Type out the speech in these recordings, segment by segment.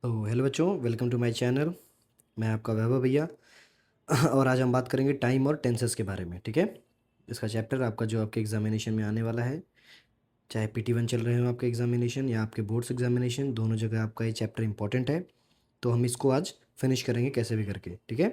तो हेलो बच्चों, welcome to my channel. मैं आपका वैभव भैया। और आज हम बात करेंगे टाइम और टेंसेस के बारे में। ठीक है, इसका चैप्टर आपका जो आपके एग्जामिनेशन में आने वाला है, चाहे PT1 चल रहे हो आपके एग्जामिनेशन या आपके बोर्ड्स एग्जामिनेशन, दोनों जगह आपका ये चैप्टर इंपॉर्टेंट है। तो हम इसको आज फिनिश करेंगे कैसे भी करके। ठीक है,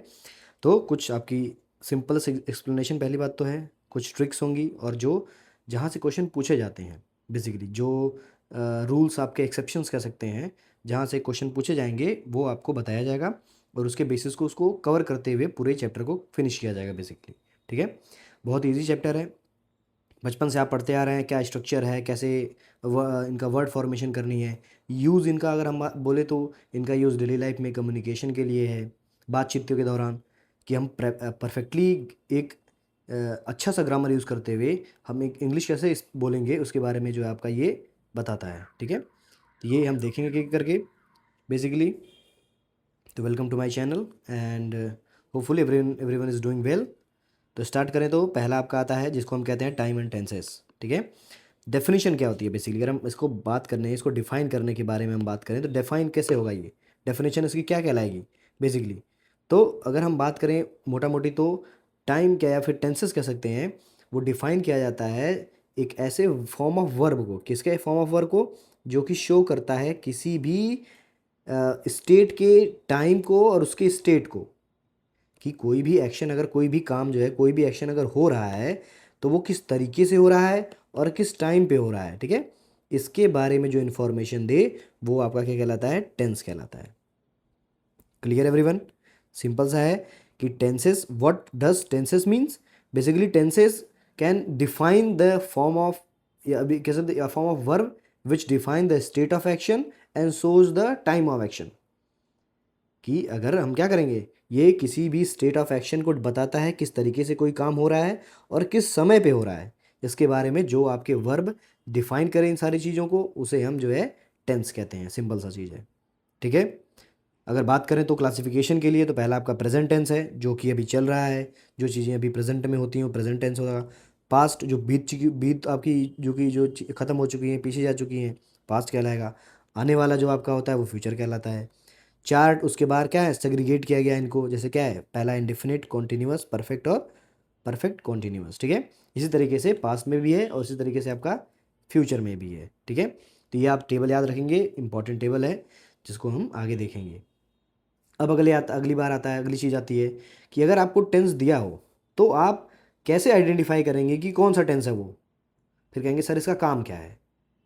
तो कुछ आपकी सिंपल से एक्सप्लेनेशन पहली बात तो है, कुछ ट्रिक्स होंगी, और जो जहाँ से क्वेश्चन पूछे जाते हैं, बेसिकली जो रूल्स आपके एक्सेप्शंस कह सकते हैं, जहाँ से क्वेश्चन पूछे जाएंगे वो आपको बताया जाएगा, और उसके बेसिस को उसको कवर करते हुए पूरे चैप्टर को फिनिश किया जाएगा बेसिकली। ठीक है, बहुत इजी चैप्टर है, बचपन से आप पढ़ते आ रहे हैं क्या स्ट्रक्चर है, कैसे इनका वर्ड फॉर्मेशन करनी है, यूज़ इनका अगर हम बोले तो इनका यूज़ डेली लाइफ में कम्युनिकेशन के लिए है, बातचीत के दौरान, कि हम परफेक्टली एक अच्छा सा ग्रामर यूज़ करते हुए हम एक इंग्लिश कैसे बोलेंगे उसके बारे में जो है आपका ये बताता है। ठीक है, तो ये हम देखेंगे कि करके बेसिकली। तो welcome to my channel and hopefully everyone is doing well. तो स्टार्ट करें तो पहला आपका आता है जिसको हम कहते हैं टाइम एंड टेंसेस। ठीक है, डेफिनेशन क्या होती है बेसिकली, अगर हम इसको बात करने इसको डिफाइन करने के बारे में हम बात करें तो डिफाइन कैसे होगा, ये डेफिनेशन इसकी क्या कहलाएगी बेसिकली। तो अगर हम बात करें मोटा मोटी तो टाइम क्या या फिर टेंसेस कह सकते हैं, वो डिफाइन किया जाता है एक ऐसे फॉर्म ऑफ वर्ब को, किसके फॉर्म ऑफ वर्ब को, जो कि शो करता है किसी भी स्टेट के टाइम को और उसके स्टेट को, कि कोई भी एक्शन, अगर कोई भी काम जो है, कोई भी एक्शन अगर हो रहा है तो वो किस तरीके से हो रहा है और किस टाइम पे हो रहा है। ठीक है, इसके बारे में जो इन्फॉर्मेशन दे वो आपका क्या कहलाता है, टेंस कहलाता है। क्लियर एवरीवन, सिंपल सा है कि tenses, what does tenses means, basically tenses can define the form of, अभी कह सकते form of verb which define the state of action and shows the time of action. कि अगर हम क्या करेंगे, ये किसी भी स्टेट ऑफ एक्शन को बताता है, किस तरीके से कोई काम हो रहा है और किस समय पे हो रहा है, इसके बारे में जो आपके वर्ब डिफाइन करें इन सारी चीज़ों को, उसे हम जो है टेंस कहते हैं। सिंपल सा चीज़ है। ठीक है, अगर बात करें तो क्लासिफिकेशन के लिए तो पहला आपका प्रेजेंट टेंस है, जो कि अभी चल रहा है, जो चीज़ें अभी प्रेजेंट में होती हैं वो प्रेजेंट टेंस होगा। पास्ट जो बीत चुकी, बीत आपकी जो ख़त्म हो चुकी हैं, पीछे जा चुकी हैं, पास्ट कहलाएगा। आने वाला जो आपका होता है वो फ्यूचर कहलाता है। चार्ट उसके बाद क्या है, सेग्रीगेट किया गया इनको, जैसे क्या है, पहला इंडेफिनिट, कॉन्टिन्यूअस, परफेक्ट और परफेक्ट कॉन्टिन्यूअस। ठीक है, इसी तरीके से पास्ट में भी है और इसी तरीके से आपका फ्यूचर में भी है। ठीक है, तो ये आप टेबल याद रखेंगे, इंपॉर्टेंट टेबल है जिसको हम आगे देखेंगे। अब अगली बार आता है, अगली चीज़ आती है कि अगर आपको टेंस दिया हो तो आप कैसे आइडेंटिफाई करेंगे कि कौन सा टेंस है वो। फिर कहेंगे सर इसका काम क्या है,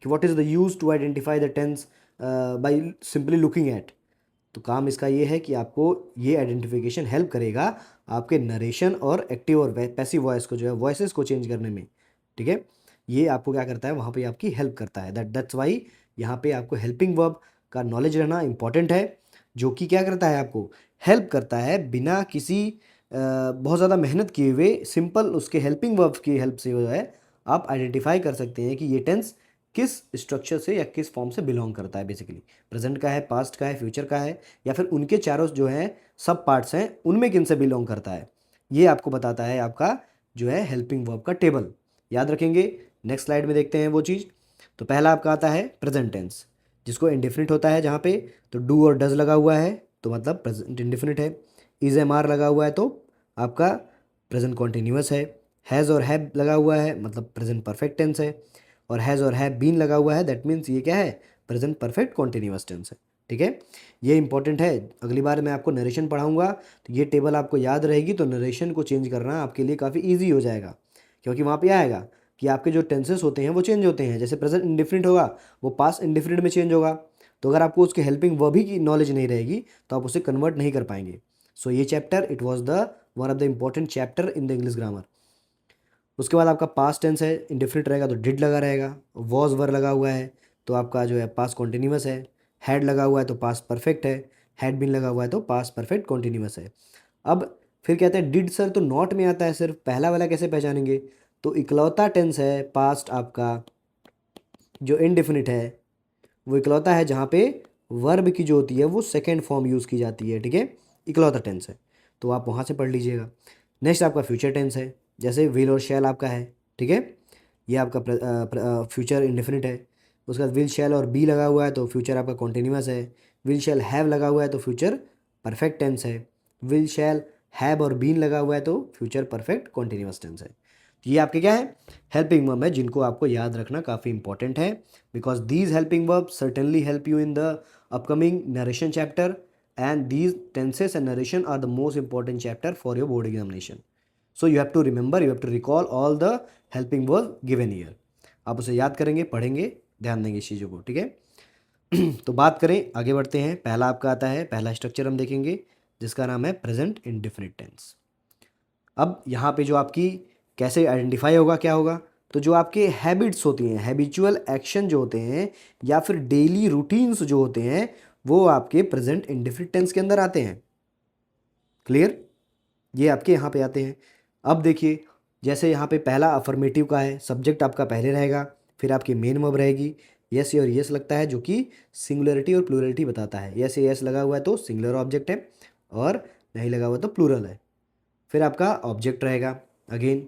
कि what is the use to identify the tense by simply looking at. तो काम इसका ये है कि आपको ये आइडेंटिफिकेशन हेल्प करेगा आपके नरेशन और एक्टिव और पैसिव वॉइस को जो है, वॉइसेस को चेंज करने में। ठीक है, ये आपको क्या करता है, वहाँ पे आपकी हेल्प करता है। दैट्स वाई यहाँ पे आपको हेल्पिंग वर्ब का नॉलेज रहना इंपॉर्टेंट है, जो कि क्या करता है, आपको हेल्प करता है बिना किसी बहुत ज़्यादा मेहनत किए हुए, सिंपल उसके हेल्पिंग वर्ब की हेल्प से जो है आप आइडेंटिफाई कर सकते हैं कि ये टेंस किस स्ट्रक्चर से या किस फॉर्म से बिलोंग करता है। बेसिकली प्रेजेंट का है, पास्ट का है, फ्यूचर का है, या फिर उनके चारों जो हैं सब पार्ट्स हैं उनमें किन से बिलोंग करता है, ये आपको बताता है आपका जो है हेल्पिंग वर्ब का टेबल। याद रखेंगे, नेक्स्ट स्लाइड में देखते हैं वो चीज़। तो पहला आपका आता है प्रेजेंट टेंस, जिसको इंडेफिनिट होता है जहाँ पे तो डू और डज लगा हुआ है तो मतलब प्रेजेंट इंडेफिनिट है। इज एम आर लगा हुआ है तो आपका प्रेजेंट कॉन्टिन्यूअस है। हैज़ और हैव लगा हुआ है मतलब प्रेजेंट परफेक्ट टेंस है। और हैज़ और हैव बीन लगा हुआ है, दैट मीन्स ये क्या है, प्रेजेंट परफेक्ट कॉन्टिन्यूअस टेंस है। ठीक है, ये इंपॉर्टेंट है। अगली बार मैं आपको नरेशन पढ़ाऊंगा तो ये टेबल आपको याद रहेगी, तो नरेशन को चेंज करना आपके लिए काफ़ी ईजी हो जाएगा, क्योंकि वहाँ पे आएगा कि आपके जो टेंसेस होते हैं वो चेंज होते हैं। जैसे प्रेजेंट इंडिफिनिट होगा वो पास्ट इंडिफिनिट में चेंज होगा, तो अगर आपको उसके हेल्पिंग वर्ब ही की नॉलेज नहीं रहेगी तो आप उसे कन्वर्ट नहीं कर पाएंगे। सो ये chapter it was the one of the important chapter in the English grammar. उसके बाद आपका पास्ट टेंस है, इंडेफिनिट रहेगा तो डिड लगा रहेगा। वॉज वर लगा हुआ है तो आपका जो है पास्ट कॉन्टिन्यूअस है। हैड लगा हुआ है तो पास्ट परफेक्ट है। हैड बीन लगा हुआ है तो पास्ट परफेक्ट कॉन्टिन्यूअस है। अब फिर कहते हैं डिड सर तो नॉट में आता है, सिर्फ पहला वाला कैसे पहचानेंगे, तो इकलौता टेंस है पास्ट आपका जो इनडेफिनिट है, वो इकलौता है जहाँ पे वर्ब की जो होती है वो सेकेंड फॉर्म यूज़ की जाती है। ठीक है, इकलौता टेंस है, तो आप वहाँ से पढ़ लीजिएगा। नेक्स्ट आपका फ्यूचर टेंस है, जैसे विल और शैल आपका है। ठीक है, ये आपका फ्यूचर इंडेफिनिट है। उसके बाद विल शैल और बी लगा हुआ है तो फ्यूचर आपका कॉन्टिन्यूअस है। विल शैल हैव लगा हुआ है तो फ्यूचर परफेक्ट टेंस है, विल शैल हैव और बीन लगा हुआ है तो फ्यूचर परफेक्ट कॉन्टिन्यूअस टेंस है। तो ये आपके क्या है, हेल्पिंग वर्ब है, जिनको आपको याद रखना काफ़ी इंपॉर्टेंट है, because these helping verb certainly help you in the upcoming narration chapter, and these tenses and narration are the most important chapter for your board examination. So you have to remember, you have to recall all the helping verb given here. आप उसे याद करेंगे, पढ़ेंगे, ध्यान देंगे इस चीज़ों को, ठीक है। तो बात करें, आगे बढ़ते हैं। पहला आपका आता है, पहला स्ट्रक्चर हम देखेंगे जिसका नाम है प्रेजेंट इंडेफिनिट टेंस। अब यहाँ पे जो आपकी कैसे आइडेंटिफाई होगा, क्या होगा, तो जो आपके हैबिट्स होती हैं, हैबिचुअल एक्शन जो होते हैं या फिर डेली रूटीन्स जो होते हैं, वो आपके प्रेजेंट इंडेफिनिट टेंस के अंदर आते हैं। क्लियर, ये आपके यहाँ पे आते हैं। अब देखिए, जैसे यहाँ पे पहला अफर्मेटिव का है, सब्जेक्ट आपका पहले रहेगा, फिर आपकी मेन वर्ब रहेगी, यस और यस लगता है, जो कि सिंगुलरिटी और प्लूरलिटी बताता है। यस यस लगा हुआ है तो सिंगुलर ऑब्जेक्ट है, और नहीं लगा हुआ तो प्लूरल है। फिर आपका ऑब्जेक्ट रहेगा अगेन,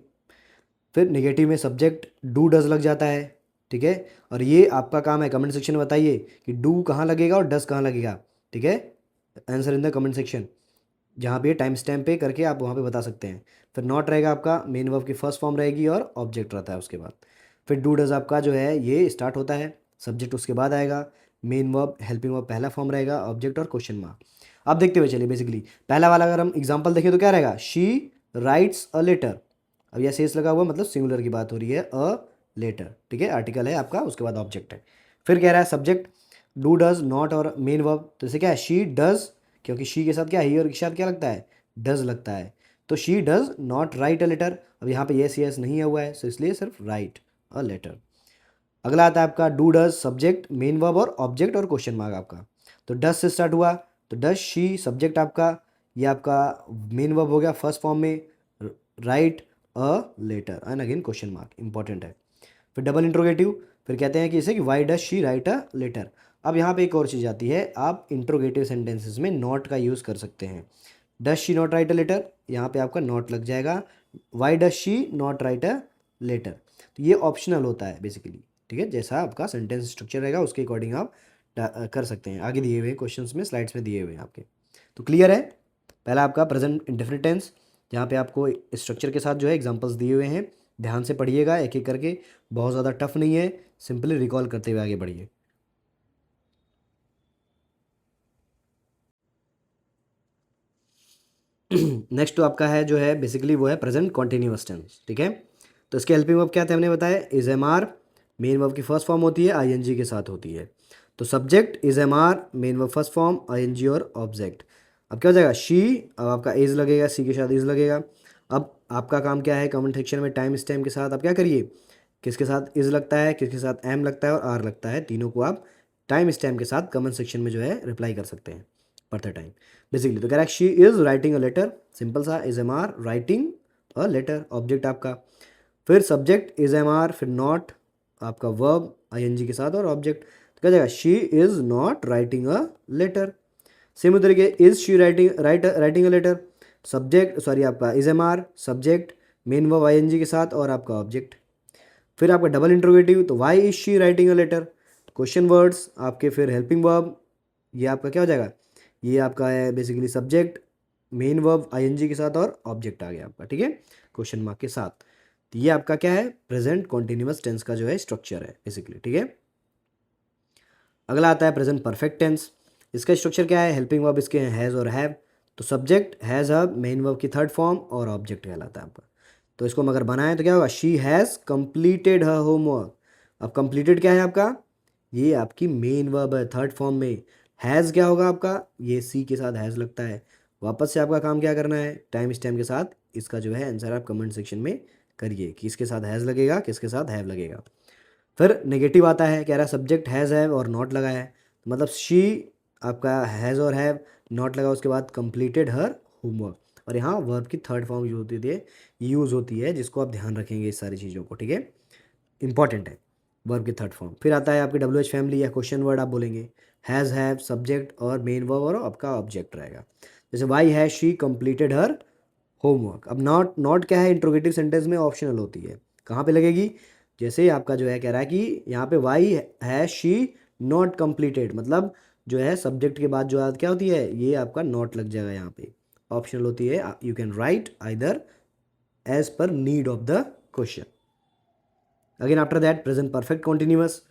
फिर नेगेटिव में सब्जेक्ट डू डज लग जाता है, ठीक है। और ये आपका काम है, कमेंट सेक्शन में बताइए कि डू कहाँ लगेगा और डज कहाँ लगेगा, ठीक है। Answer in the comment section, जहाँ पे टाइम स्टैम्प पे करके आप वहाँ पे बता सकते हैं। फिर नॉट रहेगा आपका, मेन वर्ब की फर्स्ट फॉर्म रहेगी और ऑब्जेक्ट रहता है उसके बाद। फिर डू डज आपका जो है ये स्टार्ट होता है, सब्जेक्ट उसके बाद आएगा, मेन वर्ब हेल्पिंग वर्ब पहला फॉर्म रहेगा, ऑब्जेक्ट और क्वेश्चन मार्क। अब देखते हुए चलिए, बेसिकली पहला वाला अगर हम एग्जाम्पल देखें तो क्या रहेगा, शी राइट्स अ लेटर। अब यह शेष लगा हुआ मतलब सिंगुलर की बात हो रही है, अ लेटर, ठीक है, आर्टिकल है आपका, उसके बाद ऑब्जेक्ट है। फिर कह रहा है सब्जेक्ट डू डज नॉट और मेन वर्ब, तो इसे क्या है, शी डज, क्योंकि शी के साथ क्या, ही और के साथ क्या लगता है, डज लगता है, तो she does not write a letter. अब यहाँ पे येस येस नहीं हुआ है, तो इसलिए सिर्फ राइट अ लेटर। अगला आता है आपका do does subject main verb और ऑब्जेक्ट और क्वेश्चन मार्क आपका। तो डज से स्टार्ट हुआ, तो डज शी सब्जेक्ट आपका, ये आपका मेन वर्ब हो गया फर्स्ट फॉर्म में, write a letter and again question mark, important है। फिर डबल इंट्रोगेटिव, फिर कहते हैं कि इसे कि why does she write a letter. अब यहाँ पे एक और चीज़ आती है, आप इंट्रोगेटिव सेंटेंसेस में नॉट का यूज़ कर सकते हैं। Does she not write a letter, यहाँ पे आपका नॉट लग जाएगा, why does she not write a letter. तो ये ऑप्शनल होता है बेसिकली, ठीक है, जैसा आपका सेंटेंस स्ट्रक्चर रहेगा उसके अकॉर्डिंग आप कर सकते हैं। आगे दिए हुए क्वेश्चंस में, स्लाइड्स में दिए हुए हैं आपके। तो क्लियर है, पहला आपका प्रेजेंट इंडेफिनिट टेंस, जहाँ पे आपको स्ट्रक्चर के साथ जो है एग्जांपल्स दिए हुए हैं, ध्यान से पढ़िएगा एक एक करके, बहुत ज़्यादा टफ नहीं है, सिंपली रिकॉल करते हुए आगे बढ़िए। नेक्स्ट तो आपका है जो है बेसिकली वो है प्रेजेंट कॉन्टिन्यूअस टेंस, ठीक है। तो इसके हेल्पिंग वर्ब क्या थे हमने बताया, is am are, main verb की फर्स्ट फॉर्म होती है, आई एन जी के साथ होती है। तो subject is am are, main verb first form, I N G और ऑब्जेक्ट। अब क्या हो जाएगा, शी, अब आपका इज लगेगा, सी के साथ इज लगेगा। अब आपका काम क्या है, कमेंट सेक्शन में टाइम स्टैम्प के साथ आप क्या करिए, किसके साथ इज लगता है, किसके साथ एम लगता है और आर लगता है, तीनों को आप टाइम स्टैम्प के साथ कमेंट सेक्शन में जो है रिप्लाई कर सकते हैं पढ़ते टाइम बेसिकली। तो कह रहा है she is writing a letter, simple सा, is am are writing a letter, object आपका। फिर सब्जेक्ट इज एम आर, फिर नॉट आपका वर्ब आई एन जी के साथ और ऑब्जेक्ट। तो क्या जाएगा, she is not writing a letter. Same तरीके, is she writing a letter, subject sorry आपका is am are, subject main verb I N G के साथ और आपका ऑब्जेक्ट। फिर आपका डबल इंट्रोगेटिव, तो why is she writing a letter, question words आपके, फिर हेल्पिंग वर्ब, ये आपका क्या हो जाएगा, ये आपका है basically subject main verb ING के साथ और ऑब्जेक्ट आ गया आपका, ठीक है, क्वेश्चन मार्क के साथ। तो ये आपका क्या है, प्रेजेंट कॉन्टिन्यूअस टेंस का जो है स्ट्रक्चर है बेसिकली, ठीक है। अगला आता है प्रेजेंट परफेक्ट टेंस। इसका स्ट्रक्चर क्या है, हेल्पिंग वर्ब इसके हैं हैज़ और हैव। तो subject has hub, main verb की थर्ड फॉर्म और ऑब्जेक्ट कहलाता है आपका। तो इसको हम अगर बनाएं तो क्या होगा, she has completed her homework. अब कंप्लीटेड क्या है आपका, ये आपकी मेन वर्ब है थर्ड फॉर्म में। हैज़ क्या होगा आपका, ये सी के साथ हैज़ लगता है। वापस से आपका काम क्या करना है, टाइम स्टैम्प के साथ इसका जो है आंसर आप कमेंट सेक्शन में करिए कि इसके साथ हैज़ लगेगा, किसके साथ हैव लगेगा। फिर नेगेटिव आता है, कह रहा है सब्जेक्ट हैज़ हैव और नॉट लगा है, मतलब शी आपका हैज़ और हैव, नॉट लगा उसके बाद कंप्लीटेड हर होमवर्क। और यहाँ वर्ब की थर्ड फॉर्म यूज़ होती है जिसको आप ध्यान रखेंगे इस सारी चीज़ों को, ठीक है, इंपॉर्टेंट है वर्ब की थर्ड फॉर्म। फिर आता है आपकी डब्ल्यू एच फैमिली या क्वेश्चन वर्ड आप बोलेंगे, हैज़ हैव सब्जेक्ट और मेन वर्ब और आपका ऑब्जेक्ट रहेगा। जैसे why has she completed her homework. अब नॉट क्या है, इंट्रोगेटिव सेंटेंस में ऑप्शनल होती है, कहाँ पे लगेगी, जैसे आपका जो है कह रहा है कि यहाँ पे why has she not completed, मतलब जो है सब्जेक्ट के बाद जो आद क्या होती है, ये आपका नॉट लग जाएगा यहाँ पे, ऑप्शनल होती है, you can write either as per need of the question. Again after that present perfect continuous,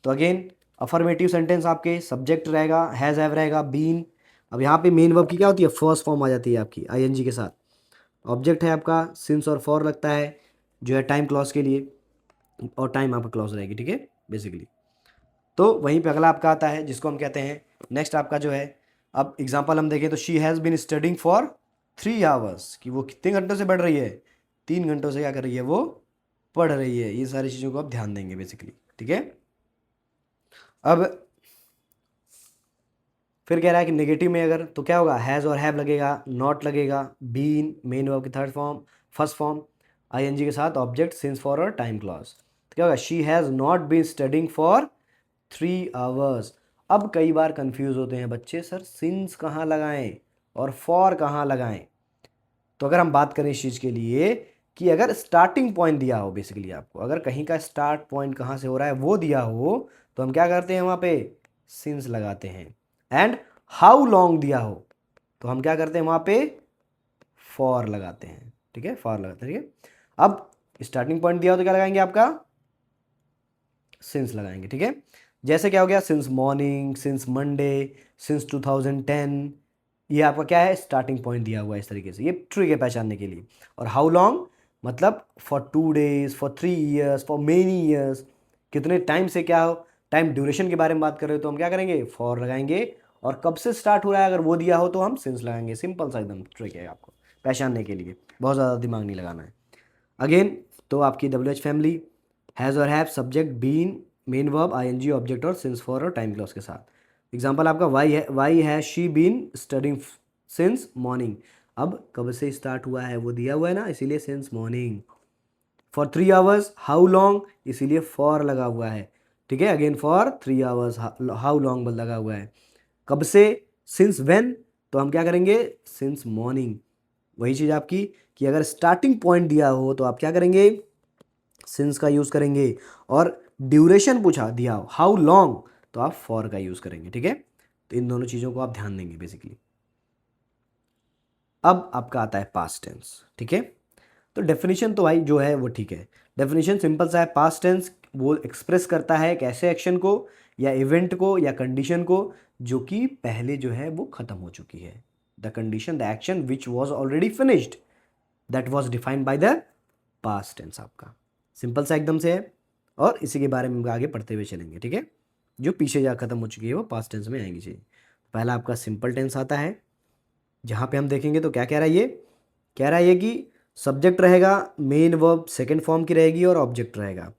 तो अगेन अफर्मेटिव सेंटेंस आपके सब्जेक्ट रहेगा, हैज़ हैव रहेगा, बीन। अब यहाँ पे मेन वर्ब की क्या होती है, फर्स्ट फॉर्म आ जाती है आपकी आईएनजी के साथ। ऑब्जेक्ट है आपका सिंस और फॉर लगता है जो है टाइम क्लॉज के लिए, और टाइम आपका क्लॉज रहेगी, ठीक है बेसिकली। तो वहीं पे अगला आपका आता है जिसको हम कहते हैं नेक्स्ट आपका जो है, अब एग्जांपल हम देखें तो she has been studying for 3 hours, कि वो कितने घंटों से पढ़ रही है, 3 घंटों से क्या कर रही है, वो पढ़ रही है। ये सारी चीज़ों को आप ध्यान देंगे बेसिकली, ठीक है। अब फिर कह रहा है कि नेगेटिव में अगर तो क्या होगा, हैज़ और हैव लगेगा, नॉट लगेगा, बीन मेन वर्ब की third form first form ING के साथ, ऑब्जेक्ट सिंस फॉर और टाइम क्लॉज। तो क्या होगा, she has not been studying for 3 hours. अब कई बार कंफ्यूज होते हैं बच्चे, सर सिंस कहाँ लगाएं और फॉर कहाँ लगाएं। तो अगर हम बात करें इस चीज़ के लिए कि अगर स्टार्टिंग पॉइंट दिया हो, बेसिकली आपको अगर कहीं का स्टार्ट पॉइंट कहाँ से हो रहा है वो दिया हो, तो हम क्या करते हैं वहाँ पे सिंस लगाते हैं। एंड हाउ लॉन्ग दिया हो तो हम क्या करते हैं वहाँ पे फॉर लगाते हैं, ठीक है, फॉर लगाते हैं, ठीक है। अब स्टार्टिंग पॉइंट दिया हो तो क्या लगाएंगे, आपका सिंस लगाएंगे, ठीक है। जैसे क्या हो गया, since morning, since Monday, since 2010, ये आपका क्या है, स्टार्टिंग पॉइंट दिया हुआ है इस तरीके से, ये ट्रिक है पहचानने के लिए। और हाउ लॉन्ग मतलब for 2 days, for 3 years, for many years, कितने टाइम से क्या हो, टाइम ड्यूरेशन के बारे में बात कर रहे हो तो हम क्या करेंगे, फॉर लगाएंगे। और कब से स्टार्ट हो रहा है अगर वो दिया हो तो हम सिंस लगाएंगे। सिंपल सा एकदम ट्रिक है आपको पहचानने के लिए, बहुत ज़्यादा दिमाग नहीं लगाना है। अगेन तो आपकी WH फैमिली हैज़ और have subject been main verb ING object और सिंस फॉर और टाइम क्लॉज के साथ। एग्जांपल आपका वाई है she been studying since morning. अब कब से स्टार्ट हुआ है वो दिया हुआ है ना, इसीलिए since morning. For 3 hours how long, इसीलिए फॉर लगा हुआ है, ठीक है। Again for 3 hours how long लगा हुआ है। कब से, सिंस व्हेन, तो हम क्या करेंगे सिंस मॉर्निंग। वही चीज़ आपकी कि अगर स्टार्टिंग पॉइंट दिया हो तो आप क्या करेंगे, सिंस का यूज़ करेंगे। और ड्यूरेशन पूछा दिया हो हाउ लॉन्ग तो आप फॉर का यूज़ करेंगे, ठीक है। तो इन दोनों चीज़ों को आप ध्यान देंगे बेसिकली। अब आपका आता है पास्ट टेंस, ठीक है। तो डेफिनेशन तो भाई जो है वो ठीक है, डेफिनेशन सिंपल सा है। पास्ट टेंस वो एक्सप्रेस करता है एक ऐसे एक्शन को या इवेंट को या कंडीशन को जो कि पहले जो है वो खत्म हो चुकी है। The condition the action which was already finished that was defined by the past tense आपका। सिंपल सा एकदम से है, और इसी के बारे में हम आगे पढ़ते हुए चलेंगे, ठीक है। जो पीछे जा खत्म हो चुकी है वो पास्ट टेंस में आएंगी चाहिए। पहला आपका सिंपल टेंस आता है, जहाँ पे हम देखेंगे तो क्या कह रहा है ये, कह रहा है ये कि सब्जेक्ट रहेगा, मेन वर्ब सेकंड फॉर्म की रहेगी और ऑब्जेक्ट रहेगा।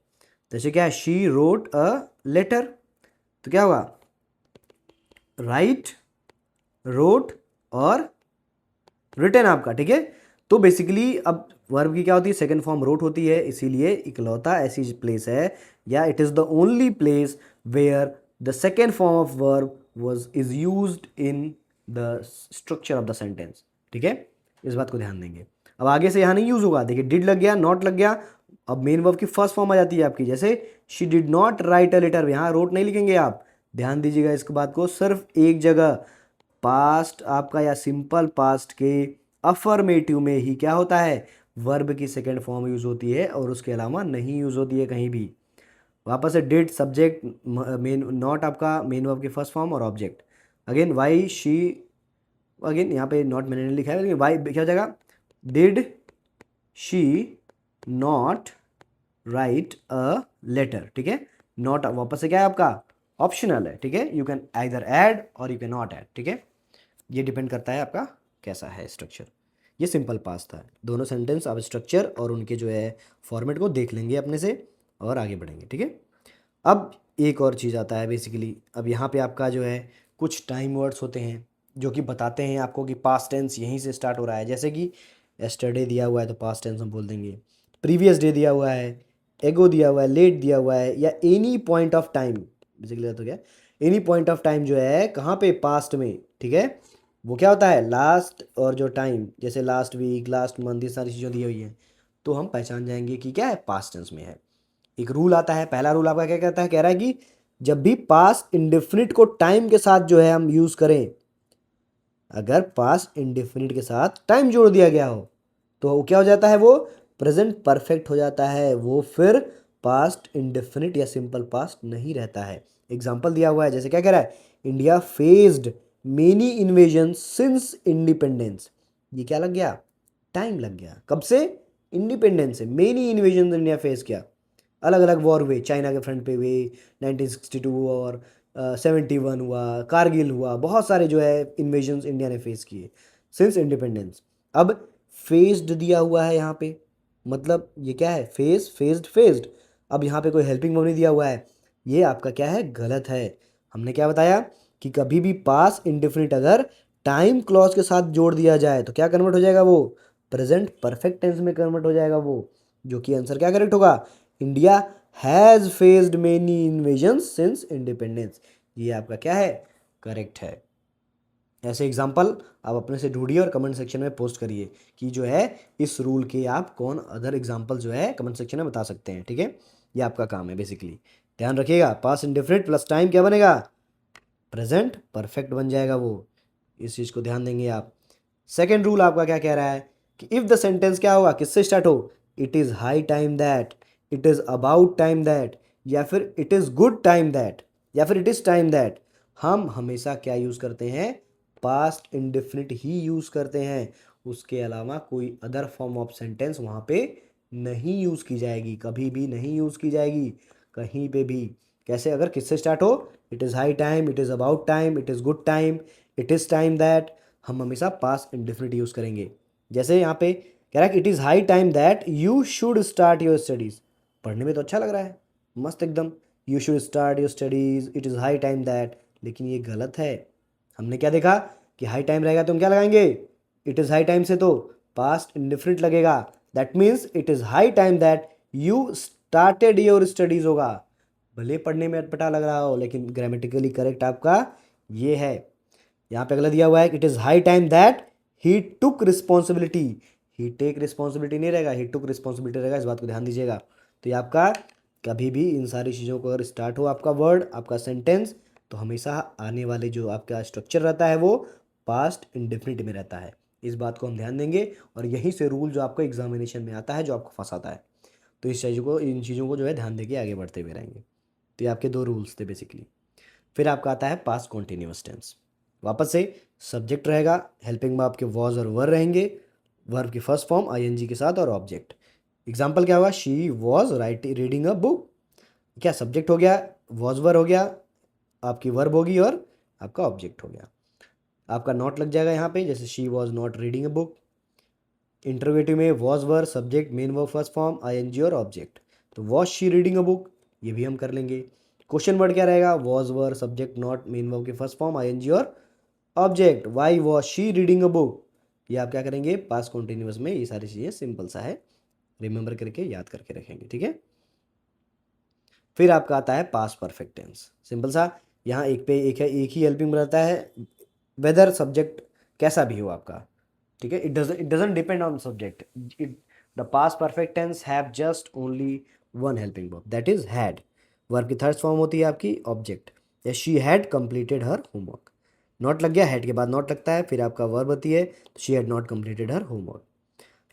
जैसे क्या है, शी रोट अ लेटर, तो क्या होगा, राइट, रोट और रिटन आपका, ठीक है। तो बेसिकली अब वर्ब की क्या होती है, सेकंड फॉर्म रोट होती है, इसीलिए इकलौता ऐसी प्लेस है या it is the only place where the second form of verb was is used in the structure of the sentence, ठीक है। इस बात को ध्यान देंगे। अब आगे से यहाँ नहीं यूज होगा, देखिए डिड लग गया, नॉट लग गया, अब मेन वर्ब की फर्स्ट फॉर्म आ जाती है आपकी। जैसे she did not write a letter, यहाँ रोट नहीं लिखेंगे आप, ध्यान दीजिएगा इस बात को, सिर्फ एक जगह पास्ट आपका या सिंपल पास्ट के अफर्मेटिव में ही क्या होता है, वर्ब की सेकंड फॉर्म यूज होती है और उसके अलावा नहीं यूज होती है कहीं भी। वापस से डिड सब्जेक्ट, मेन नॉट आपका मेन वर्ब की फर्स्ट फॉर्म और object. Again why she, again यहाँ पे नॉट मैंने नहीं लिखा है लेकिन वाई क्या हो जाएगा, did she not write a letter, ठीक है। नॉट वापस से क्या है आपका, ऑप्शनल है, ठीक है। यू कैन आइदर ऐड और यू कैन नॉट ऐड, ठीक है। ये डिपेंड करता है आपका कैसा है स्ट्रक्चर। ये सिंपल पास था, दोनों सेंटेंस आप स्ट्रक्चर और उनके जो है फॉर्मेट को देख लेंगे अपने से और आगे बढ़ेंगे, ठीक है। अब एक और चीज़ आता है बेसिकली, अब यहाँ पे आपका जो है कुछ टाइम वर्ड्स होते हैं जो कि बताते हैं आपको कि पास्ट टेंस यहीं से स्टार्ट हो रहा है। जैसे कि यस्टरडे दिया हुआ है तो पास्ट टेंस हम बोल देंगे, प्रीवियस डे दिया हुआ है, एगो दिया हुआ है, लेट दिया हुआ है, या any point of time, basically तो क्या, एनी पॉइंट ऑफ टाइम जो है कहाँ पे, पास्ट में, ठीक है। वो क्या होता है, लास्ट और जो टाइम, जैसे लास्ट वीक, लास्ट मंथ, ये सारी चीज़ें दी हुई हैं तो हम पहचान जाएंगे कि क्या है, पास्ट टेंस में है। एक रूल आता है, पहला रूल आपका क्या कहता है, कह रहा है कि जब भी पास्ट इंडेफिनिट को टाइम के साथ जो है हम यूज करें, अगर पास्ट इंडेफिनिट के साथ टाइम जोड़ दिया गया हो तो वो क्या हो जाता है, वो प्रेजेंट परफेक्ट हो जाता है, वो फिर पास्ट इंडेफिनिट या सिंपल पास्ट नहीं रहता है। एग्जाम्पल दिया हुआ है, जैसे क्या कह रहा है, India faced many invasion since independence. ये क्या लग गया, टाइम लग गया। कब से, इंडिपेंडेंस से। मेनी इन्वेजन इंडिया फेस किया, अलग अलग वॉर हुए, चाइना के फ्रंट पे हुए 1962 और 71 हुआ, कारगिल हुआ, बहुत सारे जो है इन्वेजन्स इंडिया ने फेस किए सिंस इंडिपेंडेंस। अब फेस्ड दिया हुआ है यहाँ पे, मतलब ये क्या है, फेस फेस्ड फेस्ड। अब यहाँ पे कोई हेल्पिंग वर्ब नहीं दिया हुआ है, ये आपका क्या है, गलत है। हमने क्या बताया कि कभी भी पास इंडेफिनिट अगर टाइम क्लॉज के साथ जोड़ दिया जाए तो क्या कन्वर्ट हो जाएगा, वो प्रेजेंट परफेक्ट टेंस में कन्वर्ट हो जाएगा वो, जो कि आंसर क्या करेक्ट होगा, India has faced many invasions since independence. ये आपका क्या है, करेक्ट है। ऐसे एग्जाम्पल आप अपने से ढूंढिए और कमेंट सेक्शन में पोस्ट करिए कि जो है इस रूल के आप कौन अदर एग्जाम्पल जो है कमेंट सेक्शन में बता सकते हैं, ठीक है। ये आपका काम है बेसिकली। ध्यान रखिएगा, पास इंडेफिनिट प्लस टाइम क्या बनेगा, प्रेजेंट परफेक्ट बन जाएगा वो, इस चीज़ को ध्यान देंगे आप। सेकेंड रूल आपका क्या कह रहा है कि इफ़ द सेंटेंस क्या होगा, किससे स्टार्ट हो, it is high time that, it is about time that, या फिर it is good time that, या फिर इट इज़ टाइम दैट, हम हमेशा क्या यूज़ करते हैं, पास्ट इंडेफिनिट ही यूज़ करते हैं। उसके अलावा कोई अदर फॉर्म ऑफ सेंटेंस वहाँ पे नहीं यूज़ की जाएगी, कभी भी नहीं यूज़ की जाएगी कहीं पे भी। कैसे, अगर किससे स्टार्ट हो, it is high time, it is about time, it is good time, it is time that, हम हमेशा पास्ट इंडेफिनिट यूज़ करेंगे। जैसे यहाँ पे कह रहा है कि it is high time that you should start your studies. पढ़ने में तो अच्छा लग रहा है, मस्त एकदम, you should start your studies, it is high time that, लेकिन ये गलत है। हमने क्या देखा कि हाई टाइम रहेगा तो हम क्या लगाएंगे, इट इज़ हाई टाइम से तो पास्ट इंडेफिनिट लगेगा, that means it is high time that you started your studies होगा। भले पढ़ने में अटपटा लग रहा हो लेकिन ग्रामेटिकली करेक्ट आपका ये है। यहाँ पे अगला दिया हुआ है, it is high time that he took responsibility, he take responsibility नहीं रहेगा, ही टुक रिस्पॉन्सिबिलिटी रहेगा, इस बात को ध्यान दीजिएगा। तो ये आपका कभी भी इन सारी चीज़ों को अगर स्टार्ट हो आपका वर्ड, आपका सेंटेंस, तो हमेशा आने वाले जो आपका स्ट्रक्चर रहता है वो पास्ट इंडेफिनिट में रहता है। इस बात को हम ध्यान देंगे और यहीं से रूल जो आपको एग्जामिनेशन में आता है, जो आपको फंसाता है, तो इस चीज़ों को, इन चीज़ों को जो है ध्यान देके आगे बढ़ते हुए रहेंगे। तो ये आपके दो रूल्स थे बेसिकली। फिर आपका आता है पास्ट कॉन्टिन्यूअस टेंस। वापस से सब्जेक्ट रहेगा, हेल्पिंग में आपके वॉज और वर रहेंगे, वर्ब की फर्स्ट फॉर्म आईएनजी के साथ और ऑब्जेक्ट। एग्जाम्पल क्या हुआ, she was reading a book, क्या सब्जेक्ट हो गया, वॉज वर हो गया, आपकी वर्ब होगी और आपका ऑब्जेक्ट हो गया। आपका नॉट लग जाएगा यहाँ पे, जैसे she was not reading a book. Interrogative में was were subject main verb first form ING और ऑब्जेक्ट, तो was she reading a book, ये भी हम कर लेंगे। क्वेश्चन वर्ड क्या रहेगा, was were subject not main verb के फर्स्ट फॉर्म आईएनजी और object, why was she reading a book. ये आप क्या करेंगे, पास्ट कॉन्टिन्यूअस में ये सारी चीज़ें सिंपल सा है, रिमेंबर करके याद करके रखेंगे, ठीक है। फिर आपका आता है पास्ट परफेक्ट टेंस, सिंपल सा, यहाँ एक पे एक है, एक ही हेल्पिंग रहता है, वेदर सब्जेक्ट कैसा भी हो आपका, ठीक है। It doesn't depend on subject, it the past perfect tense have just only one helping verb, that is had. Verb की थर्ड फॉर्म होती है आपकी ऑब्जेक्ट, या she had completed her homework. Not लग गया, हेड के बाद नॉट लगता है, फिर आपका वर्ब होती है, तो she had not completed her homework.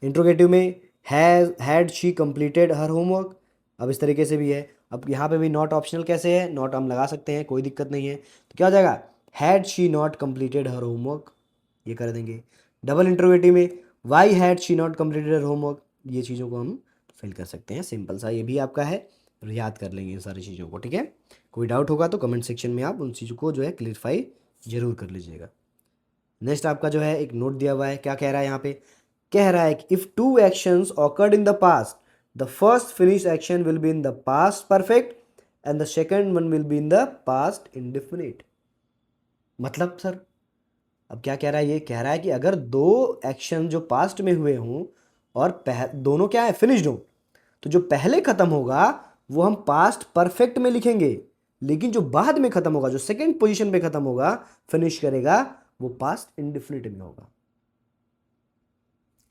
Interrogative में had she completed her homework, अब इस तरीके से भी है। अब यहाँ पे भी नॉट ऑप्शनल कैसे है, नॉट हम लगा सकते हैं, कोई दिक्कत नहीं है, तो क्या हो जाएगा, had she not completed her homework, ये कर देंगे। डबल इंट्रोगेटिव में why had she not completed her homework, ये चीज़ों को हम फिल कर सकते हैं, सिंपल सा, ये भी आपका है, याद कर लेंगे इन सारी चीज़ों को, ठीक है। कोई डाउट होगा तो कमेंट सेक्शन में आप उन चीज़ों को जो है क्लियरफाई जरूर कर लीजिएगा। नेक्स्ट आपका जो है एक नोट दिया हुआ है, क्या कह रहा है यहाँ पे, कह रहा है कि if two actions occurred in the past, the first finish action will be in the past perfect and the second one will be in the past indefinite. मतलब सर, अब क्या कह रहा है, ये कह रहा है कि अगर दो एक्शन जो पास्ट में हुए हों और दोनों क्या है, फिनिश्ड हो, तो जो पहले खत्म होगा वो हम पास्ट परफेक्ट में लिखेंगे, लेकिन जो बाद में खत्म होगा, जो सेकंड पोजीशन पे खत्म होगा, फिनिश करेगा, वो पास्ट इंडेफिनिट में होगा।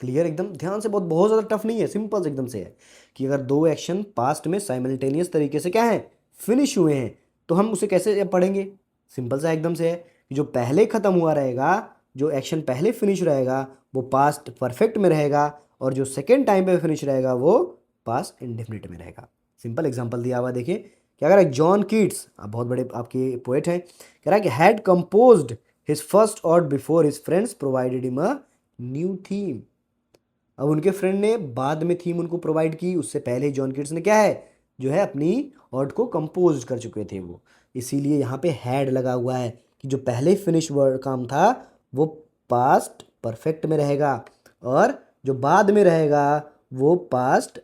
क्लियर एकदम, ध्यान से, बहुत बहुत ज़्यादा टफ नहीं है, सिंपल से एकदम से है कि अगर दो एक्शन पास्ट में साइमल्टेनियस तरीके से क्या है, फिनिश हुए हैं, तो हम उसे कैसे पढ़ेंगे? सिंपल सा एकदम से है कि जो पहले ख़त्म हुआ रहेगा, जो एक्शन पहले फिनिश रहेगा वो पास्ट परफेक्ट में रहेगा, और जो सेकेंड टाइम पे फिनिश रहेगा वो पास्ट इंडेफिनिट में रहेगा। सिंपल एग्जांपल दिया हुआ देखिए, क्या कह रहा है, जॉन कीट्स, आप बहुत बड़े आपके पोएट हैं, कह रहा है कि had composed his first odd before his friends provided him a new theme. अब उनके फ्रेंड ने बाद में थीम उनको प्रोवाइड की, उससे पहले जॉन कीट्स ने क्या है, जो है अपनी ऑड को कंपोज कर चुके थे वो, इसीलिए यहाँ पे हैड लगा हुआ है कि जो पहले फिनिश वर्ड काम था वो पास्ट परफेक्ट में रहेगा, और जो बाद में रहेगा वो पास्ट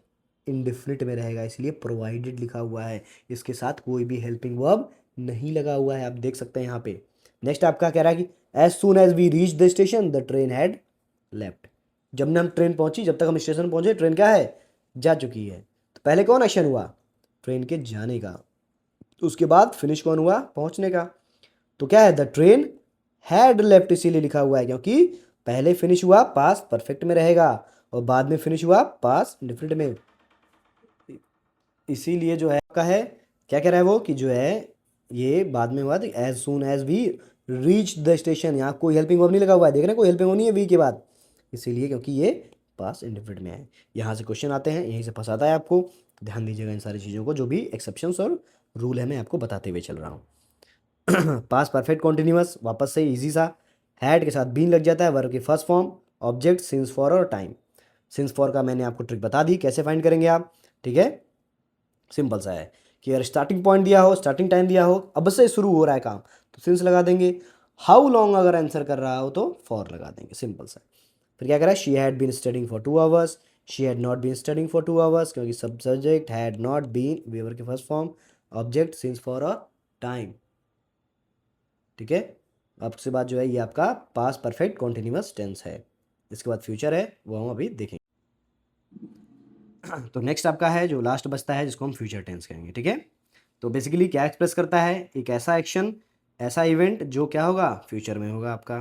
इंडेफिनिट में रहेगा, इसलिए प्रोवाइडेड लिखा हुआ है, इसके साथ कोई भी हेल्पिंग वर्ब नहीं लगा हुआ है, आप देख सकते हैं यहाँ पे। नेक्स्ट आपका कह रहा है कि as soon as we reach the station the train had left. जब हम ट्रेन पहुंची, जब तक हम स्टेशन पहुंचे ट्रेन क्या है, जा चुकी है। तो पहले कौन एक्शन हुआ, ट्रेन के जाने का, उसके बाद फिनिश कौन हुआ, पहुंचने का। तो क्या है, द ट्रेन हैड लेफ्ट इसीलिए लिखा हुआ है क्योंकि पहले फिनिश हुआ पास्ट परफेक्ट में रहेगा और बाद में फिनिश हुआ पास्ट इंडेफिनिट में, इसीलिए जो है आपका है, क्या कह रहा है वो कि जो है ये बाद में हुआ as soon as we reach the station, यहाँ कोई हेल्पिंग वर्ब नहीं लगा हुआ है, देख रहे हैं कोई हेल्पिंग वर्ब नहीं है वी के बाद, इसीलिए क्योंकि ये पास्ट इंडेफिनिट में है। यहाँ से क्वेश्चन आते हैं, यहीं से फंसाता है आपको, ध्यान दीजिएगा इन सारी चीज़ों को, जो भी एक्सेप्शंस और रूल है मैं आपको बताते हुए चल रहा हूँ। पास्ट परफेक्ट कॉन्टिन्यूअस, वापस से इजी सा, हैड के साथ बीन लग जाता है, वर्ब की first form, object, since for और टाइम। सिंस फॉर का मैंने आपको ट्रिक बता दी, कैसे फाइंड करेंगे आप, ठीक है, सिंपल सा है कि अगर स्टार्टिंग पॉइंट दिया हो, स्टार्टिंग टाइम दिया हो, अब से शुरू हो रहा है काम तो सिंस लगा देंगे, हाउ लॉन्ग अगर आंसर कर रहा हो तो फॉर लगा देंगे, सिंपल सा। फिर क्या करा, she had been studying for 2 hours, she had not been studying for 2 hours, क्योंकि सब subject had not been verb के first form, object since for a time, ठीक है। अब से बाद जो है ये आपका पास्ट परफेक्ट कॉन्टिन्यूअस टेंस है, इसके बाद फ्यूचर है वो हम अभी देखेंगे। तो नेक्स्ट आपका है जो लास्ट बचता है जिसको हम फ्यूचर टेंस कहेंगे, ठीक है। तो बेसिकली क्या एक्सप्रेस करता है, एक ऐसा एक्शन, ऐसा इवेंट जो क्या होगा, फ्यूचर में होगा आपका,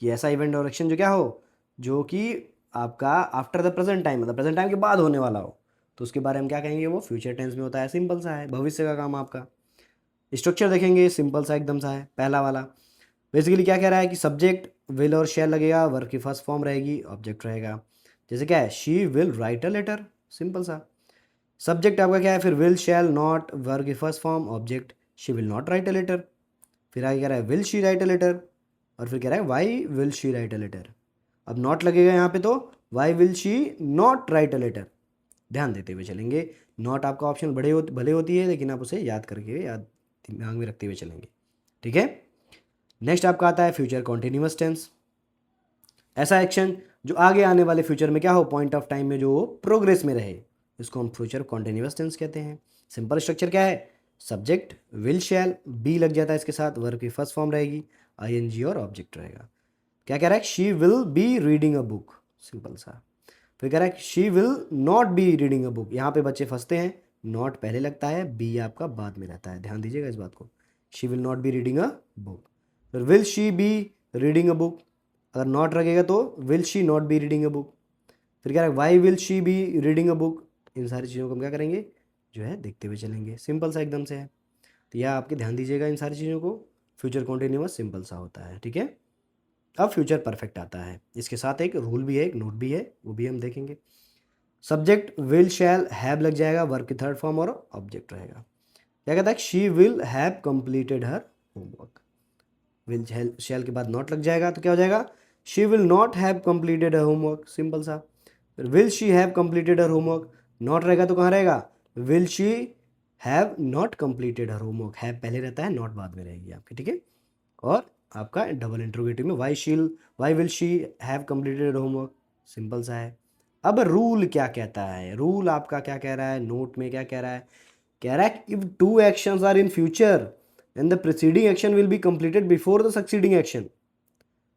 कि ऐसा इवेंट और एक्शन जो क्या हो, जो कि आपका आफ्टर द प्रेजेंट टाइम, मतलब प्रेजेंट टाइम के बाद होने वाला हो, तो उसके बारे में क्या कहेंगे, वो फ्यूचर टेंस में होता है, सिंपल सा है, भविष्य का काम आपका। स्ट्रक्चर देखेंगे, सिंपल सा एकदम सा है, पहला वाला बेसिकली क्या कह रहा है कि सब्जेक्ट विल और शैल लगेगा, वर्ब की फर्स्ट फॉर्म रहेगी, ऑब्जेक्ट रहेगा, जैसे क्या है, she will write a letter, simple सा। सब्जेक्ट आपका क्या है, फिर विल शैल नॉट, वर्ब की first form, object, she will not write a letter. फिर आगे कह रहा है will she write a letter, और फिर कह रहा है why will she write a letter. अब नॉट लगेगा यहाँ पे तो why will she not write a letter, ध्यान देते हुए चलेंगे, नॉट आपका ऑप्शन भले होती है लेकिन आप उसे याद करके, याद दिमाग में रखते हुए चलेंगे, ठीक है। नेक्स्ट आपका आता है फ्यूचर कॉन्टिन्यूअस टेंस, ऐसा एक्शन जो आगे आने वाले फ्यूचर में क्या हो, पॉइंट ऑफ टाइम में जो प्रोग्रेस में रहे, इसको हम फ्यूचर कॉन्टिन्यूअस टेंस कहते हैं। सिंपल स्ट्रक्चर क्या है, सब्जेक्ट विल शैल, बी लग जाता है इसके साथ, वर्ब की फर्स्ट फॉर्म रहेगी, आईएनजी और ऑब्जेक्ट रहेगा। क्या कह रहा है, she will be reading a book, simple सा। फिर कह रहा है she will not be reading a book, यहाँ पे बच्चे फंसते हैं, नॉट पहले लगता है, बी आपका बाद में रहता है, ध्यान दीजिएगा इस बात को, she will not be reading a book. फिर will she be reading a book, अगर नॉट लगेगा तो will she not be reading a book. फिर क्या है, why will she be reading a book, इन सारी चीज़ों को हम क्या करेंगे, जो है देखते हुए चलेंगे, सिंपल सा एकदम से है। तो यह आपके ध्यान दीजिएगा इन सारी चीज़ों को, फ्यूचर कॉन्टिन्यूअस सिंपल सा होता है, ठीक है। अब फ्यूचर परफेक्ट आता है, इसके साथ एक रूल भी है, एक नोट भी है, वो भी हम देखेंगे। सब्जेक्ट विल शैल हैव लग जाएगा, वर्ब की थर्ड फॉर्म और ऑब्जेक्ट रहेगा। क्या कहता है, she will have completed her homework, will शैल के बाद नॉट लग जाएगा तो क्या हो जाएगा, she will not have completed her homework, simple सा। फिर will she have completed her homework, not रहेगा तो कहाँ रहेगा, will she have not completed her homework, have पहले रहता है, नॉट बाद में रहेगी आपकी, ठीक है। और आपका डबल इंट्रोगेटिव में why will she have completed homework, simple सा है। अब रूल क्या कहता है, रूल आपका क्या कह रहा है, नोट में क्या कह रहा है, कह रहा है if two actions are in future and the preceding action will be completed before the succeeding action,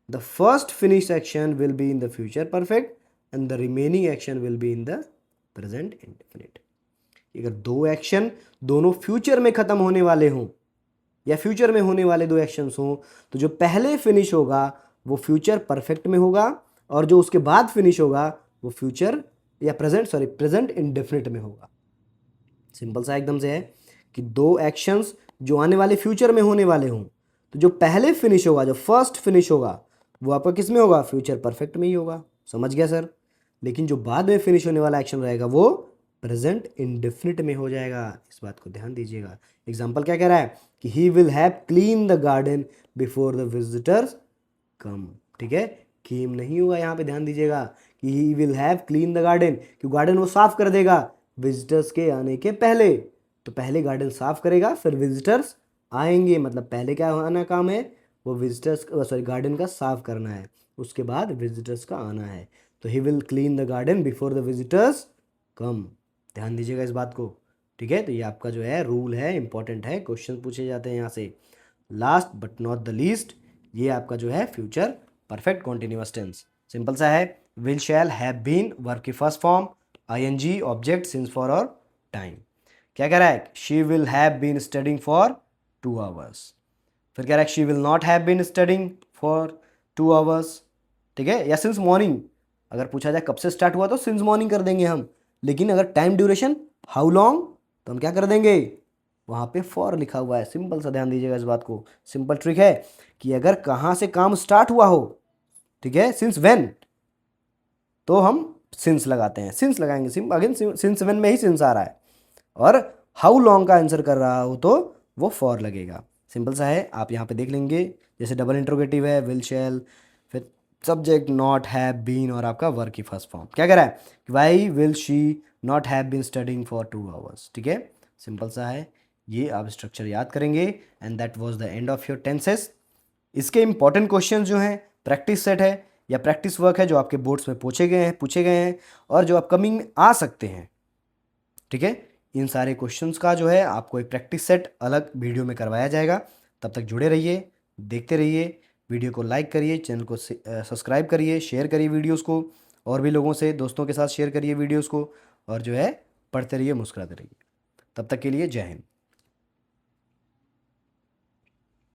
the first finish action will be in the future perfect and the remaining action will be in the present indefinite. अगर दो action दोनों future में खत्म होने वाले हों या future में होने वाले दो एक्शंस हों, तो जो पहले फिनिश होगा वो फ्यूचर परफेक्ट में होगा, और जो उसके बाद फिनिश होगा वो फ्यूचर या प्रेजेंट इंडेफिनिट में होगा, सिंपल सा एकदम से है कि दो एक्शंस जो आने वाले फ्यूचर में होने वाले हों। तो जो पहले फिनिश होगा, जो फर्स्ट फिनिश होगा, वो आपका किस में होगा? फ्यूचर परफेक्ट में ही होगा। समझ गया सर? लेकिन जो बाद में फिनिश होने वाला एक्शन रहेगा वो प्रेजेंट इंडेफिनिट में हो जाएगा। इस बात को ध्यान दीजिएगा। एग्जाम्पल क्या कह रहा है कि he will have clean the garden before the visitors come. ठीक है, कीम नहीं हुआ यहाँ पे, ध्यान दीजिएगा कि he will have clean the garden, कि गार्डन वो साफ कर देगा विजिटर्स के आने के पहले। तो पहले गार्डन साफ करेगा, फिर विजिटर्स आएंगे। मतलब पहले क्या आना काम है? वो विजिटर्स, सॉरी, गार्डन का साफ करना है, उसके बाद विजिटर्स का आना है। तो he will clean the garden before the visitors come. ध्यान दीजिएगा इस बात को। ठीक है, तो ये आपका जो है रूल है, इंपॉर्टेंट है, क्वेश्चन पूछे जाते हैं यहाँ से। Last but not the least, ये आपका जो है future perfect continuous tense. Simple सा है, will shall have been verb की first form, ING object since for और टाइम। क्या कह रहा है? She will have been studying for 2 hours. फिर कह रहा है she will not have been studying for 2 hours. ठीक है, या सिंस मॉर्निंग। अगर पूछा जाए कब से स्टार्ट हुआ तो सिंस मॉर्निंग कर देंगे हम। लेकिन अगर टाइम ड्यूरेशन हाउ लॉन्ग, तो हम क्या कर देंगे? वहाँ पे फॉर लिखा हुआ है। सिंपल सा, ध्यान दीजिएगा इस बात को। सिंपल ट्रिक है कि अगर कहाँ से काम स्टार्ट हुआ हो, ठीक है, सिंस व्हेन, तो हम सिंस लगाते हैं, सिंस लगाएंगे। अगेन सिंस व्हेन में ही सिंस आ रहा है। और हाउ लॉन्ग का आंसर कर रहा हो तो वो फॉर लगेगा। सिंपल सा है, आप यहाँ पे देख लेंगे। जैसे डबल इंट्रोगेटिव है, विल शैल, फिर सब्जेक्ट नॉट हैव बीन और आपका वर्क की फर्स्ट फॉर्म। क्या कह रहा है? Why will she not have been studying for 2 hours. ठीक है, सिंपल सा है। ये आप स्ट्रक्चर याद करेंगे and that was the end of your tenses. इसके इंपॉर्टेंट क्वेश्चंस जो हैं, प्रैक्टिस सेट है या प्रैक्टिस वर्क है जो आपके बोर्ड्स में पूछे गए हैं और जो अपकमिंग में आ सकते हैं। ठीक है, इन सारे क्वेश्चंस का जो है आपको एक प्रैक्टिस सेट अलग वीडियो में करवाया जाएगा। तब तक जुड़े रहिए, देखते रहिए। वीडियो को लाइक करिए, चैनल को सब्सक्राइब करिए, शेयर करिए वीडियोस को, और भी लोगों से, दोस्तों के साथ शेयर करिए वीडियोस को। और जो है पढ़ते रहिए, मुस्कुराते रहिए। तब तक के लिए जय हिंद।